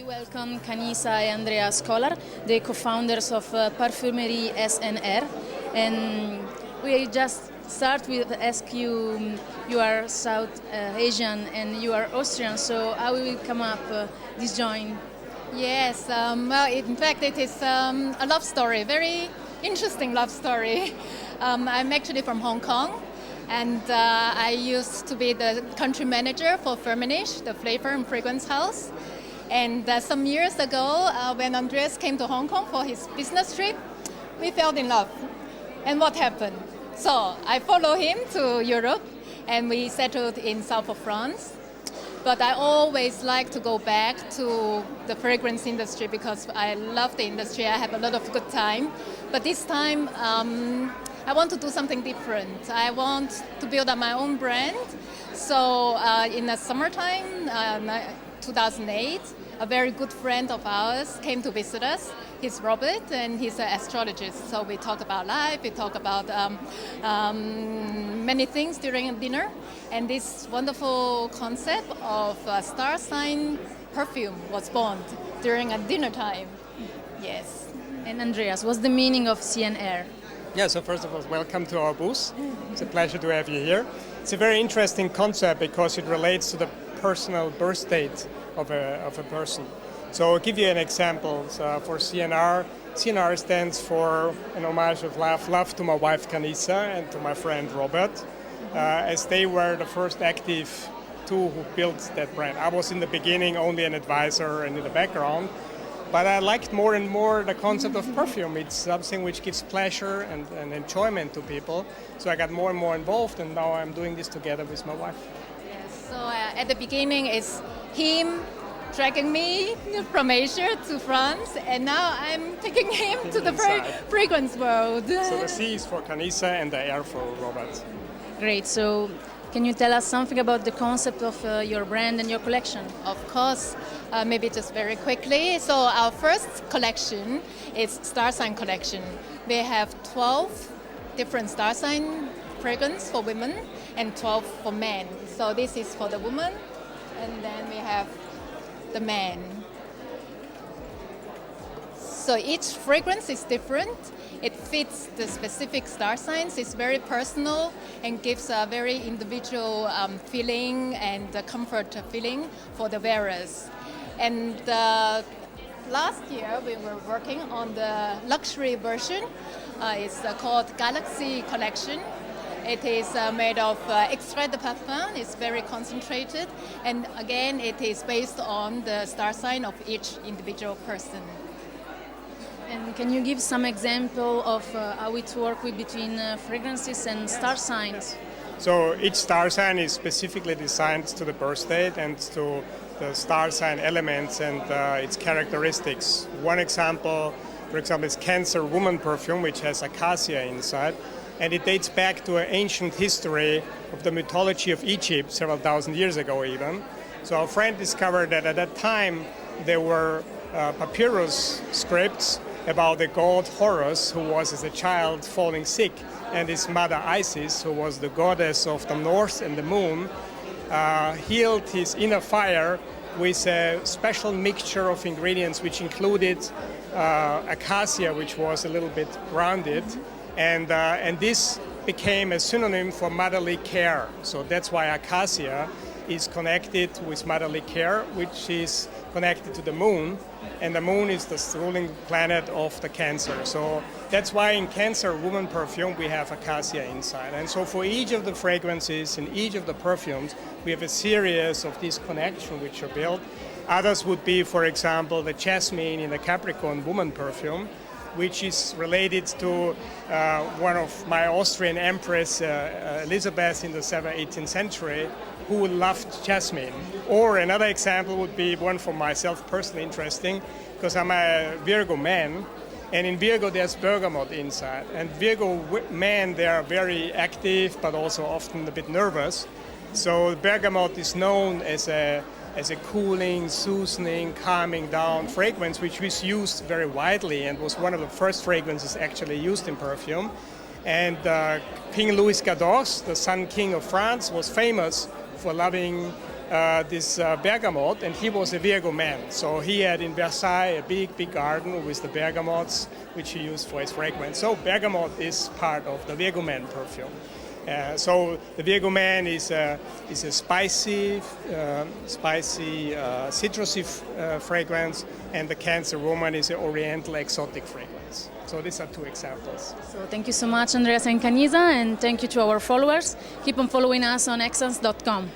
welcome Canisa and Andrea Scholar, the co-founders of Parfumerie CNR. And we just start with ask you, you are South Asian and you are Austrian, so how will you come up this join? Yes, well, in fact, it is a love story, very interesting love story. I'm actually from Hong Kong, and I used to be the country manager for Firmenich, the flavor and fragrance house. And some years ago, when Andreas came to Hong Kong for his business trip, we fell in love. And what happened? So I followed him to Europe, and we settled in south of France. But I always like to go back to the fragrance industry because I love the industry. I have a lot of good time. But this time, I want to do something different. I want to build up my own brand. So in the summertime, 2008, a very good friend of ours came to visit us. He's Robert, and he's an astrologist. So we talk about life, we talk about many things during a dinner. And this wonderful concept of star sign perfume was born during a dinner time. Yes. And Andreas, what's the meaning of CNR? Yeah, so first of all, welcome to our booth. It's a pleasure to have you here. It's a very interesting concept because it relates to the personal birth date of a person. So I'll give you an example. For CNR, CNR stands for an homage of love to my wife Canisa and to my friend Robert, as they were the first active two who built that brand. I was in the beginning only an advisor and in the background, but I liked more and more the concept of perfume. It's something which gives pleasure and enjoyment to people. So I got more and more involved, and now I'm doing this together with my wife. So at the beginning, it's him dragging me from Asia to France, and now I'm taking him to the fragrance world. So the C is for Canisa and the R for Robert. Great. So can you tell us something about the concept of your brand and your collection? Of course, maybe just very quickly. So our first collection is Star Sign collection. We have 12 different star sign fragrance for women and 12 for men. So this is for the woman, and then we have the man. So each fragrance is different. It fits the specific star signs. It's very personal and gives a very individual feeling and comfort feeling for the wearers. And last year we were working on the luxury version. It's called Galaxy Collection. It is made of extrait de parfum. It's very concentrated, and again, it is based on the star sign of each individual person. And can you give some example of how it works between fragrances and star signs? So each star sign is specifically designed to the birth date and to the star sign elements and its characteristics. One example, for example, is Cancer Woman perfume, which has acacia inside. And it dates back to an ancient history of the mythology of Egypt, several thousand years ago even. So our friend discovered that at that time there were papyrus scripts about the god Horus, who was as a child falling sick, and his mother Isis, who was the goddess of the north and the moon, healed his inner fire with a special mixture of ingredients which included acacia, which was a little bit grounded. And this became a synonym for motherly care. So that's why acacia is connected with motherly care, which is connected to the moon. And the moon is the ruling planet of the Cancer. So that's why in Cancer Woman perfume we have acacia inside. And so for each of the fragrances, in each of the perfumes, we have a series of these connections which are built. Others would be, for example, the jasmine in the Capricorn Woman perfume, which is related to one of my Austrian empress, Elizabeth, in the 18th century, who loved jasmine. Or another example would be one for myself personally interesting, because I'm a Virgo man, and in Virgo there's bergamot inside. And Virgo men, they are very active, but also often a bit nervous. So bergamot is known as a cooling, soothing, calming down fragrance, which was used very widely and was one of the first fragrances actually used in perfume. And King Louis XIV, the Sun King of France, was famous for loving this bergamot, and he was a Virgo man. So he had in Versailles a big garden with the bergamots, which he used for his fragrance. So bergamot is part of the Virgo man perfume. So the Virgo man is a spicy, citrusy fragrance, and the Cancer woman is an oriental exotic fragrance. So these are two examples. So thank you so much, Andreas and Caniza, and thank you to our followers. Keep on following us on Esxence.com.